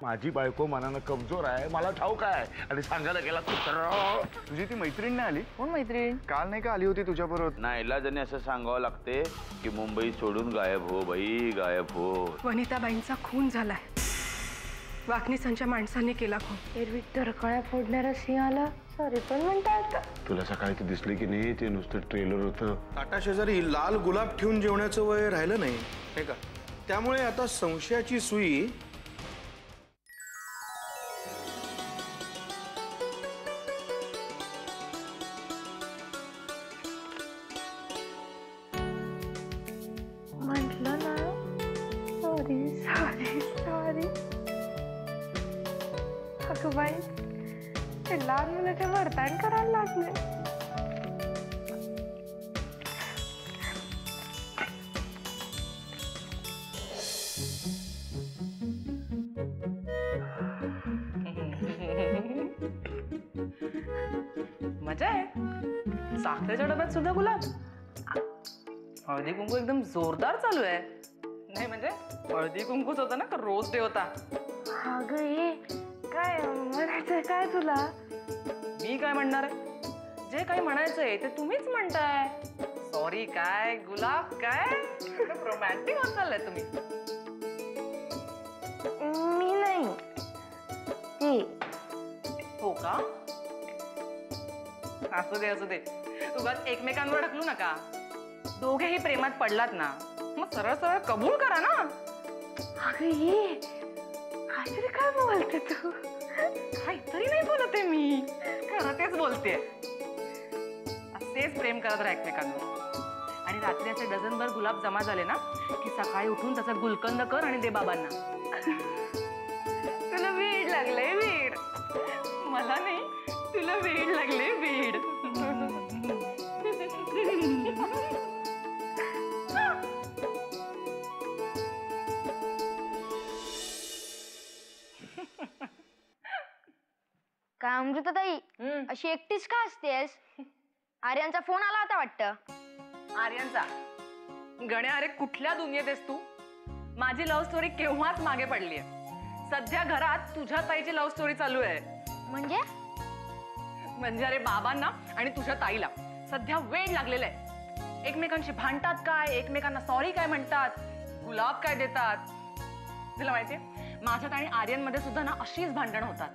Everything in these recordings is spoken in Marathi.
माझी बायको मनानं कमजोर आहे, मला ठाऊक आहे. आणि सांगायला गेला तर तुझी ती मैत्रीण नाही आली? कोण मैत्रीण? काल नाही का आली होती तुझ्या बरोबर? नाही, इलाजाने असं सांगावं लागते की मुंबई सोडून गायब हो बाई, गायब हो. वनिताबाईंचा खून झालाय. वाकणीसांच्या माणसांनी केला खून. एरवी तरकळ्या फोडणारा सिंहाला सॉरी पण म्हणतात. तुला सकाळी ते दिसले की नाही? ते नुसतं ट्रेलर होतं. ताटा शेजारी लाल गुलाब ठेवून जेवण्याचं वय राहिलं नाही हे का? त्यामुळे आता संशयाची सुई म्हटलं ना सॉरी सॉरी सॉरी. अगं बाई, ते लहान मुलाच्या वर्तन करायला लागले. मजा आहे. साखरेच्या डब्यात सुद्धा गुलाब. हळदी कुंकू एकदम जोरदार चालू आहे. नाही म्हणजे हळदी कुंकूच होता ना का रोज डे होता? अगं ये काय म्हणायचंय काय तुला? मी काय म्हणणार आहे? जे काही म्हणायचंय ते तुम्हीच म्हणताय. सॉरी काय, गुलाब काय, रोमॅन्टिक होत चाललंय तुम्ही. मी नाही ती. हो का? असू दे असू दे. उगाच एकमेकांवर ढकलू नका. दोघेही प्रेमात पडलात ना, मग सरळ सरळ कबूल करा ना. अगं ये काहीतरी काय बोलते तू? काहीतरी नाही बोलते मी, खरं तेच बोलते. असेच प्रेम करत राहा एकमेकांवर. आणि रात्री असे डझनभर गुलाब जमा झाले ना की सकाळी उठून त्याचा गुलकंद कर आणि दे बाबांना. तुला वेड लागलंय वेड. मला नाही, तुला वेड लागले वेड. काय अमृताताई अशी एकटीच का असतेस? आर्यांचा फोन आला होता वाटतं. आर्यांचा? गण्या, अरे कुठल्या दुनियेत आहेस तू? माझी लव्ह स्टोरी केव्हाच मागे पडली आहे. सध्या घरात तुझ्या ताईची लव्ह स्टोरी चालू आहे. म्हणजे अरे बाबांना आणि तुझ्या ताईला सध्या वेड लागलेला आहे. एकमेकांशी भांडतात काय, एकमेकांना सॉरी काय म्हणतात, गुलाब काय देतात. तुला माहितीये माझ्यात आणि आर्यनमध्ये सुद्धा ना अशीच भांडणं होतात.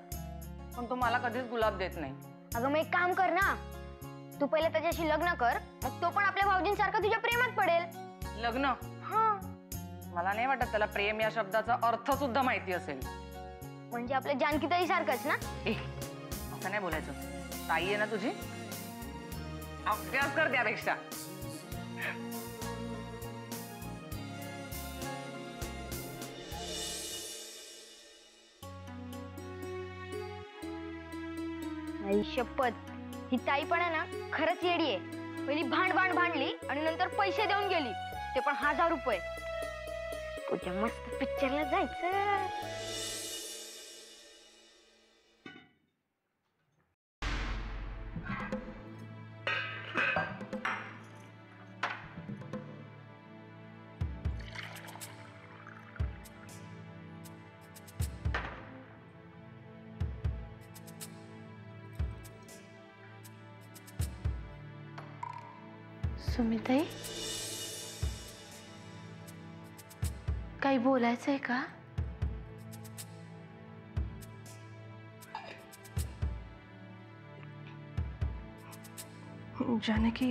पण तो मला कधीच गुलाब देत नाही. अगं मग एक काम कर ना, तू पहिले त्याच्याशी लग्न कर, मग तो पण आपल्या भाऊजींसारखा तुझ्या प्रेमात पडेल. लग्न? मला नाही वाटत त्याला प्रेम या शब्दाचा अर्थ सुद्धा माहिती असेल. म्हणजे आपल्या जानकीताई सारखंच ना? असं नाही बोलायचं. ताई आहे ना तुझी, अभ्यास कर त्यापेक्षा. आई शपथ, ही ताई पण आहे ना खरंच येडी आहे. पहिली भांडली आणि नंतर पैसे देऊन गेली, ते पण 1000 रुपये. तुझ्या मस्त पिक्चरला जायचं. सुमिताई, काही बोलायचंय का? जानकी,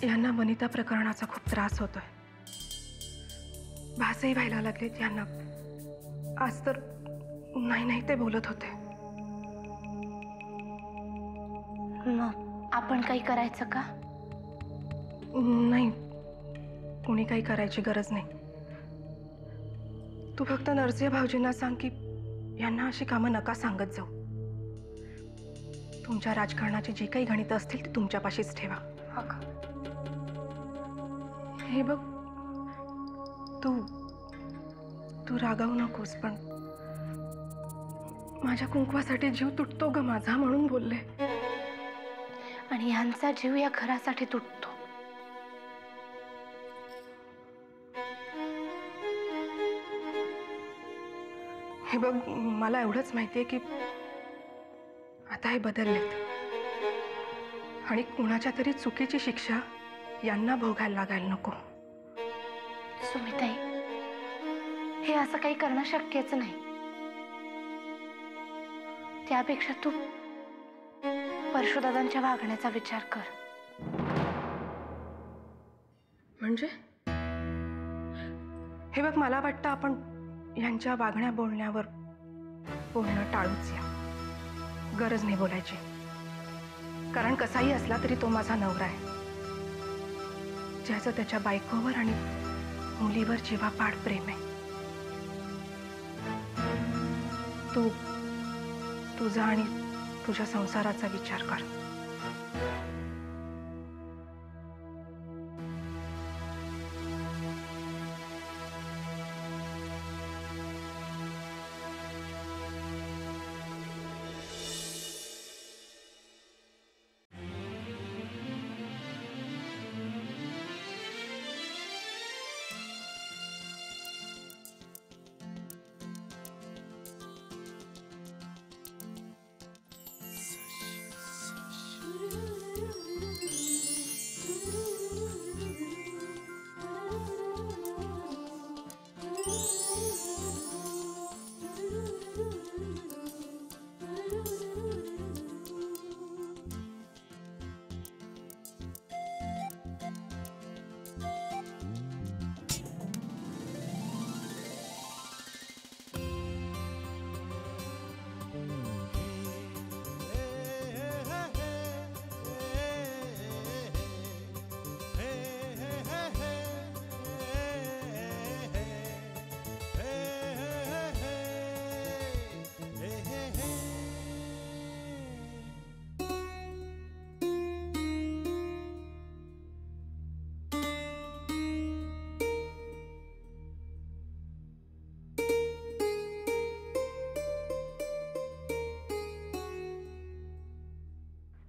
यांना वनिता प्रकरणाचा खूप त्रास होतोय. भासही व्हायला लागलेत यांना. आज तर नाही ते बोलत होते. मग आपण काही करायचं का? नाही, कोणी काही करायची गरज नाही. तू फक्त नरसिंह भाऊजींना सांग की यांना अशी कामं नका सांगत जाऊ. तुमच्या राजकारणाची जी काही गणितं असतील ती तुमच्यापाशीच ठेवा. हे बघ, तू रागावू नकोस, पण माझ्या कुंकवासाठी जीव तुटतो ग माझा, म्हणून बोलले. आणि यांचा जीव या घरासाठी तुटतो. हे बघ, मला एवढंच माहितीये की आता हे बदललेत आणि कुणाच्या तरी चुकीची शिक्षा यांना भोगायला लागायला नको. सुमिताई, हे असं काही करणं शक्यच नाही. त्यापेक्षा तू परशुदादांच्या वागण्याचा विचार कर. म्हणजे हे बघ, मला वाटतं आपण यांच्या वागण्या बोलण्यावर बोलणं टाळूच या. गरज नाही बोलायची, कारण कसाही असला तरी तो माझा नवरा आहे, ज्याचं त्याच्या बायकोवर आणि मुलीवर जीवापाड प्रेम आहे. तू तुझा आणि तुझ्या संसाराचा विचार कर.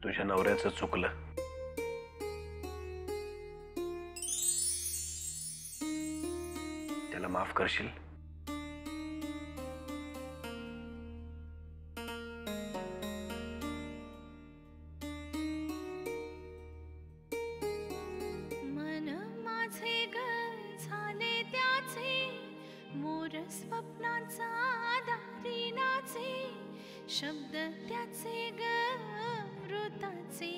तुझ्या नवऱ्याचं चुकलं. त्याला माफ करशील? मन माझे ग झाले त्याचे, मोर स्वप्नाचा दारी नाचे, शब्द त्याचे ग मृताचे,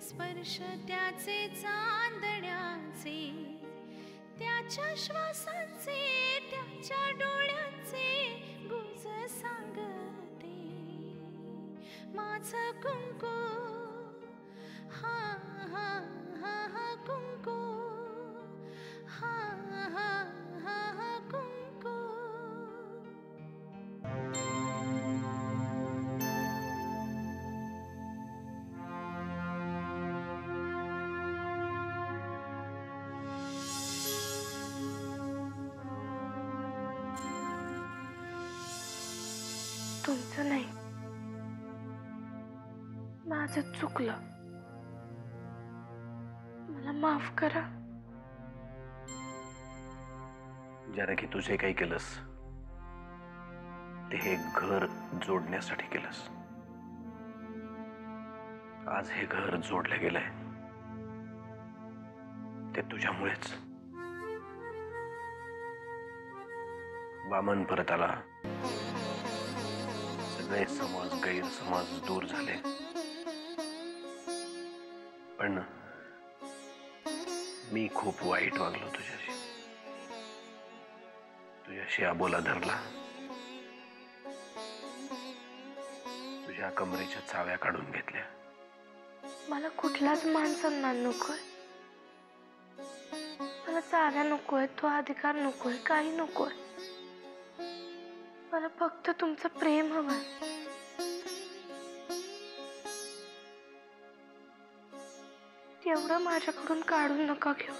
स्पर्श त्याचे चांदण्याचे, त्याच्या श्वासाचे त्याच्या डोळ्यांचे गुज सांगते माझं कुंकू. हा हा हा हा कुंकू, हा हा हा हा कुंकू. तुमचं नाही, माझं चुकलं. मला माफ करा. जानकी, तुझे काही केलंस ते हे घर जोडण्यासाठी केलंस. आज हे घर जोडलं गेलंय ते तुझ्यामुळेच. वामन परत आला, सगळे समज गैरसमज दूर झाले, पण मी खूप वाईट वागलो तुझ्याशी. तुझ्याशी अबोला धरला, तुझ्या कमरेच्या चाव्या काढून घेतल्या. मला कुठलाच मान सन्मान नकोय, मला चाव्या नकोय, तो अधिकार नकोय, काही नकोय. मला फक्त तुमचं प्रेम हवंय. तेवढं माझ्याकडून काढून नका घेऊ.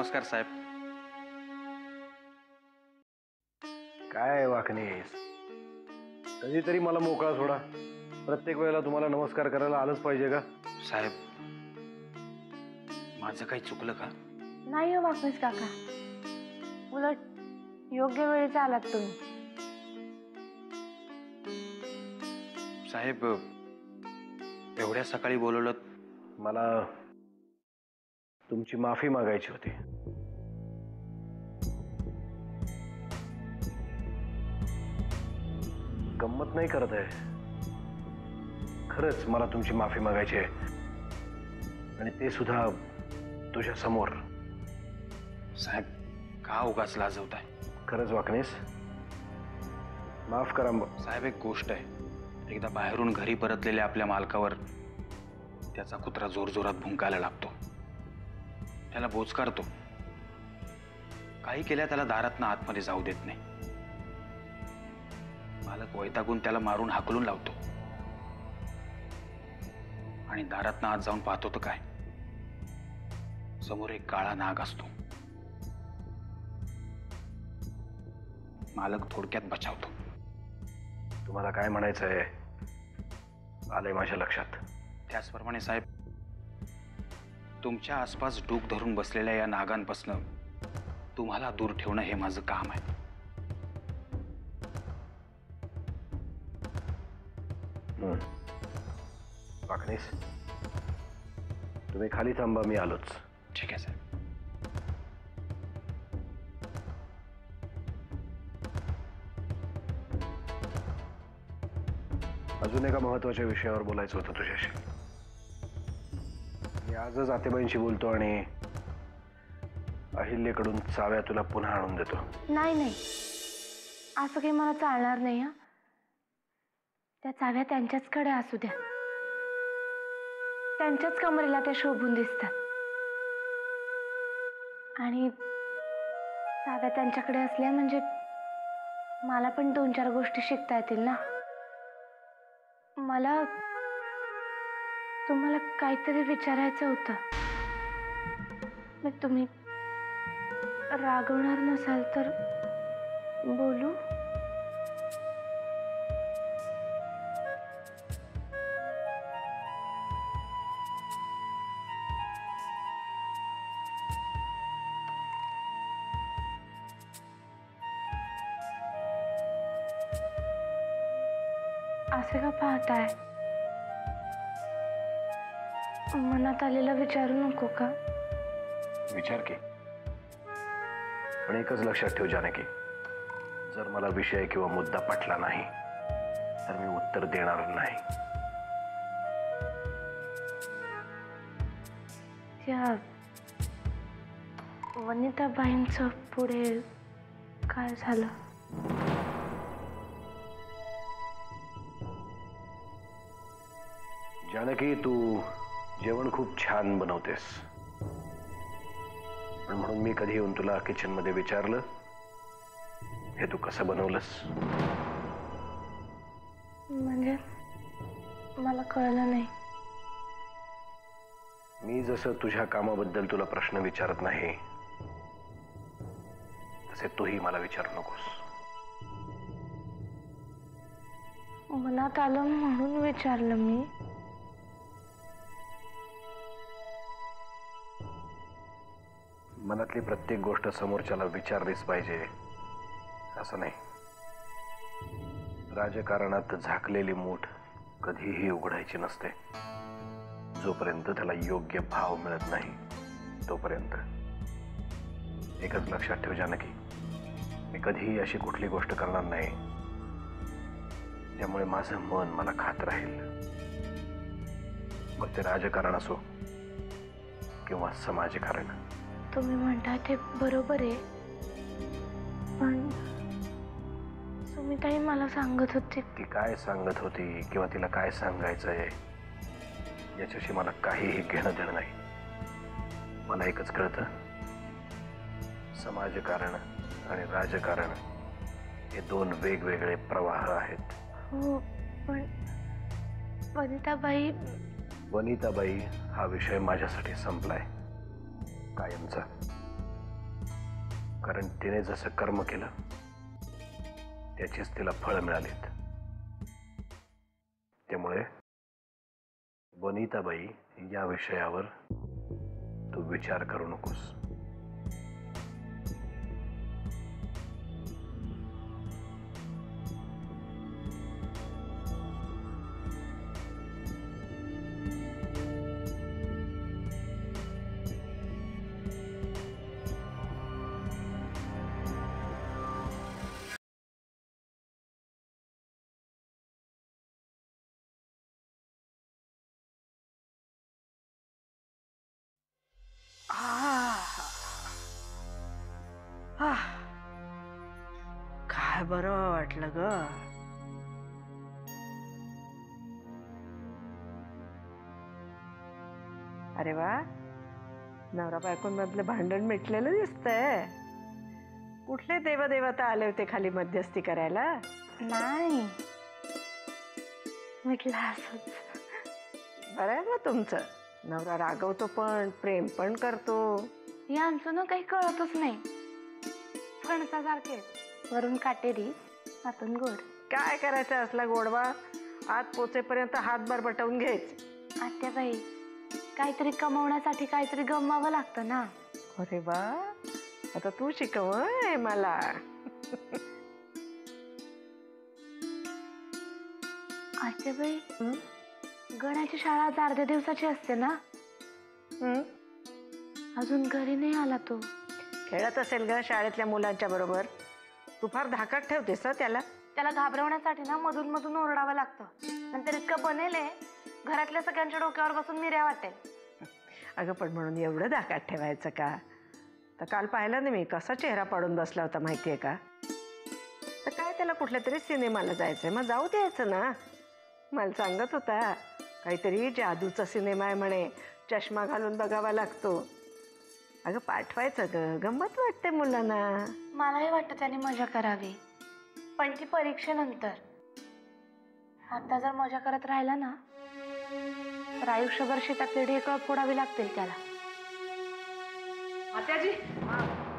नमस्कार साहेब. काय वाकणीस, कधीतरी मला मोकळा सोडा. प्रत्येक वेळेला तुम्हाला नमस्कार करायला आलंच पाहिजे का? साहेब, माझं काही चुकलं का? नाही हो वाकणीस काका, उलट योग्य वेळेच आलात तुम्ही. साहेब, एवढ्या सकाळी बोलवलं. मला तुमची माफी मागायची होती. गंमत नाही करत आहे, खरंच मला तुमची माफी मागायची आहे, आणि ते सुद्धा तुझ्या समोर. साहेब, का उगाच लाजवताय? खरंच वाकणीस, माफ करा. साहेब, एक गोष्ट आहे, एकदा बाहेरून घरी परतलेल्या आपल्या मालकावर त्याचा कुत्रा जोरजोरात भुंकायला लागतो, त्याला बोचकारतो, काही केल्या त्याला दारातनं आतमध्ये जाऊ देत नाही. मालक वैतागून त्याला मारून हाकलून लावतो, आणि दारातनं आत जाऊन पाहतो तर काय, समोर एक काळा नाग असतो. मालक थोडक्यात बचावतो. तुम्हाला काय म्हणायचं आहे आलंय माझ्या लक्षात. त्याचप्रमाणे साहेब, तुमच्या आसपास डूक धरून बसलेल्या या नागांपासनं तुम्हाला दूर ठेवणं हे माझं काम आहे. वाकणीस, तुम्ही खाली थांबा, मी आलोच. ठीक आहे साहेब. अजून एका महत्वाच्या विषयावर बोलायचं होतं तुझ्याशी. मी आजच आतेबाईंशी बोलतो आणि अहिल्याकडून चाव्या तुला पुन्हा आणून देतो. नाही नाही, असं काही मला चालणार नाही. हा, त्या चाव्या त्यांच्याचकडे असू द्या, त्यांच्याच कमरेला त्या शोभून दिसतात, आणि चाव्या त्यांच्याकडे असल्या म्हणजे मला पण 2-4 गोष्टी शिकता येतील ना. मला तुम्हाला काहीतरी विचारायचं होतं. मग तुम्ही रागवणार नसाल तर बोलू? असे का पाहताय? मनात आलेलं विचारू नको का? विचार की, पण एकच लक्षात ठेव जानकी, जर मला विषय किंवा मुद्दा पटला नाही तर मी उत्तर देणार नाही. त्या वनिताबाईंचं पुढे काय झालं? जानकी, तू जेवण खूप छान बनवतेस, पण म्हणून मी कधी येऊन तुला किचन मध्ये विचारलं हे तू कसं बनवलंस? म्हणजे मला कळलं नाही. मी जसं तुझ्या कामाबद्दल तुला प्रश्न विचारत नाही तसे तूही मला विचारू नकोस. मनात आलं म्हणून विचारलं मी. मनातली प्रत्येक गोष्ट समोरच्याला विचारलीच पाहिजे असं नाही. राजकारणात झाकलेली मूठ कधीही उघडायची नसते. जोपर्यंत त्याला योग्य भाव मिळत नाही तोपर्यंत. एकच लक्षात ठेव जानकी, मी कधीही अशी कुठली गोष्ट करणार नाही त्यामुळे माझं मन मला खात राहील. मग ते राजकारण असो किंवा समाजकारण. तुम्ही म्हणताय ते बरोबर आहे, पण सुमिताई मला सांगत होती. ती काय सांगत होती किंवा तिला काय सांगायचंय याच्याशी मला काहीही घेणं देणं नाही. मला एकच कळतं, समाजकारण आणि राजकारण हे 2 वेगवेगळे प्रवाह आहेत. हो, पण वनिताबाई वनिताबाई हा विषय माझ्यासाठी संपलाय कायमचा. कारण तिने जसं कर्म केलं त्याचीच तिला फळ मिळालीत. त्यामुळे वनिताबाई, या विषयावर तू विचार करू नकोस. काय बरं वाटलं ग. अरे वा, नवरा बायकोंमधलं भांडण मिटलेलं दिसतंय. कुठले देवदेवता आले होते खाली मध्यस्थी करायला? नाही, म्हटलं असंच. बरं आहे ना तुमचं. नवरा रागवतो पण प्रेम पण करतो. यांचं ना काही कळतच नाही. फणसासारखे वरून काटेरी आतून गोड. काय करायचं असला गोडवा आत पोचेपर्यंत हातभार बटवून घ्यायचे. आत्याबाई, काहीतरी कमवण्यासाठी काहीतरी गमवावं लागतं ना. अरे वा, आता तू शिकवय मला. आत्याबाई, गण्याची शाळा आज अर्ध्या दिवसाची असते ना. अजून घरी नाही आला तो. खेळत असेल ग शाळेतल्या मुलांच्या बरोबर. तू फार धाकात ठेवतेस त्याला. त्याला घाबरवण्यासाठी ना मधून मधून ओरडावं लागतं. नंतर इतकं बनेले घरातल्या सगळ्यांच्या डोक्यावर बसून मिऱ्या वाटेल. अगं पण म्हणून एवढं धाकात ठेवायचं का? तर काल पाहिलं ना मी कसा चेहरा पाडून बसला होता माहितीये का. तर काय त्याला कुठल्या तरी सिनेमाला जायचंय, मग जाऊ द्यायचं ना. मला सांगत होता काहीतरी जादूचा सिनेमा आहे म्हणे, चष्मा घालून बघावा लागतो. अगं पाठवायचं ग, गंमत वाटते मुलांना. मलाही वाटतं त्याने मजा करावी, पण ती परीक्षेनंतर. आता जर मजा करत राहिला ना तर आयुष्यभर शेतातले ढेकळं फोडावी लागतील त्याला. आत्याजी,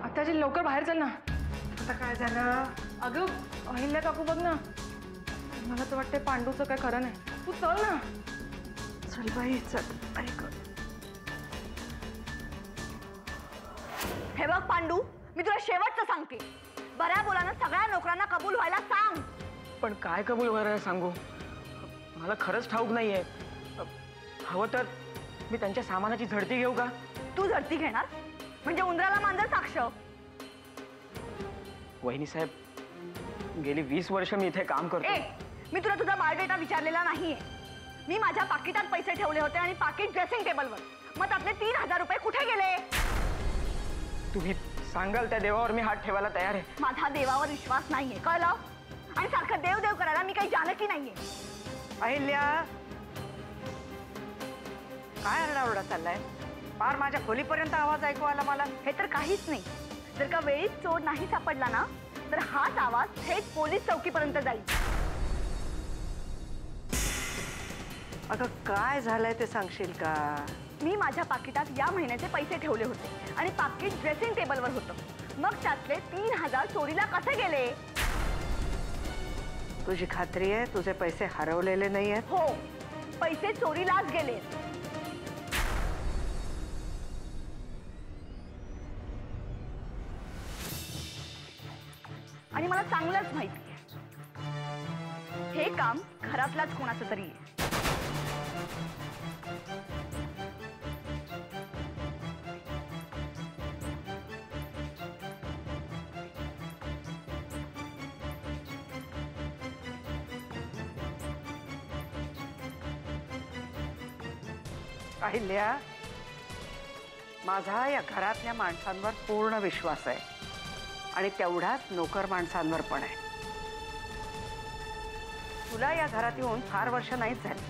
आत्याजी लवकर बाहेर चल ना. आता काय झालं? अगं अहिल्या काकू बघ ना. मला तर वाटतंय पांडूचं काय खरं नाही. तू चल ना. चल बाई चल. ऐक, हे बघ पांडू, मी तुला शेवटचं सांगते, बऱ्या बोलानं सगळ्या नोकरांना कबूल व्हायला सांग. पण काय कबूल व्हायला सांगू? मला खरंच ठाऊक नाहीये. हवं तर मी त्यांच्या सामानाची झडती घेऊ का? तू झडती घेणार म्हणजे उंदराला मांजर साक्ष. वहिनी साहेब, गेली 20 वर्ष मी इथे काम करतो. मी तुला तुझा बायोडेटा विचारलेला नाहीये. मी माझ्या पाकिटात पैसे ठेवले होते आणि पाकिट ड्रेसिंग टेबलवर. मग त्यातले 3000 रुपये कुठे गेले? तुम्ही सांगाल त्या देवावर मी हात ठेवायला तयार आहे. माझा देवावर विश्वास नाहीये, कळलं? आणि सारखं देव देव करायला मी काही जानकी नाहीये. अहिल्या, काय आरडाओरडा चाललाय? फार माझ्या खोलीपर्यंत आवाज ऐकू आला मला. हे तर काहीच नाही. जर का वेळीच चोर नाही सापडला ना तर हाच आवाज थेट पोलीस चौकीपर्यंत जाईल. अगं काय झालंय ते सांगशील का? मी माझ्या पाकिटात या महिन्याचे पैसे ठेवले होते आणि पाकिट ड्रेसिंग टेबलवर होतं. मग त्यातले 3000 चोरीला कसे गेले? तुझी खात्री आहे तुझे पैसे हरवलेले नाही आहेत? हो, पैसे चोरीलाच गेले. आणि मला चांगलंच माहिती आहे हे काम घरातलाच कोणाचं तरी आहे. अहिल्या, माझा या घरातल्या माणसांवर पूर्ण विश्वास आहे आणि तेवढाच नोकर माणसांवर पण आहे. तुला या घरात येऊन फार वर्ष नाहीच झाली,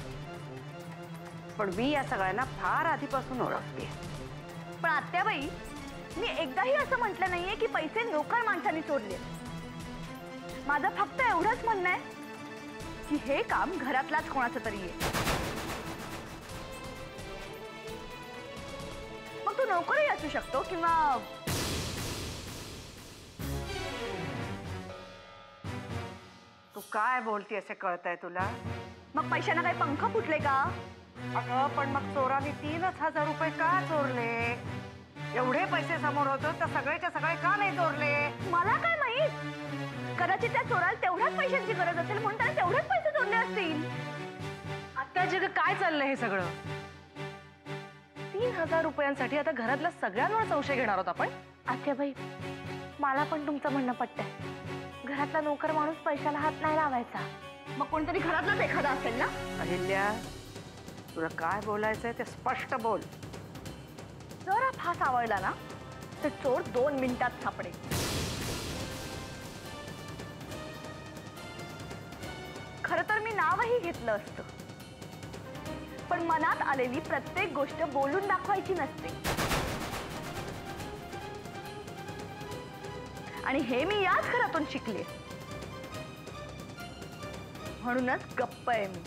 पण मी या सगळ्यांना फार आधीपासून ओळखते. पण आत्याबाई, मी एकदाही असं म्हटलं नाहीये की पैसे नोकर माणसांनी चोरले. माझं फक्त एवढंच म्हणणं आहे की हे काम घरातलाच कोणाचं तरी आहे. मग तो नोकरही असू शकतो किंवा काय बोलती असे कळतंय तुला? मग पैशांना काही पंख फुटले का? अगं पण मग चोरांनी 3,000 रुपये का चोरले? एवढे पैसे समोर होतो तर सगळेच्या सगळे का नाही चोरले? मला काय माहित, कदाचित त्या चोराला तेवढ्याच पैशांची गरज असेल म्हणून त्याने तेवढेच पैसे चोरले असतील. आता जग काय चाललंय हे सगळं? 3,000 रुपयांसाठी आता घरातल्या सगळ्यांवर संशय घेणार आहोत आपण? आत्याबाई, मला पण तुमचं म्हणणं पटतंय. घरातला नोकर माणूस पैशाला हात नाही लावायचा. मग कोणतरी घरातलाच एखादा असेल ना. अहिल्या, तुला काय बोलायचंय ते स्पष्ट बोल. जर हा फास आवडला ना तर चोर 2 मिनिटात सापडेल. खर तर मी नावही घेतलं असतं, पण मनात आलेली प्रत्येक गोष्ट बोलून दाखवायची नसते. आणि हे मी याच घरातून शिकले, म्हणूनच गप्प आहे मी.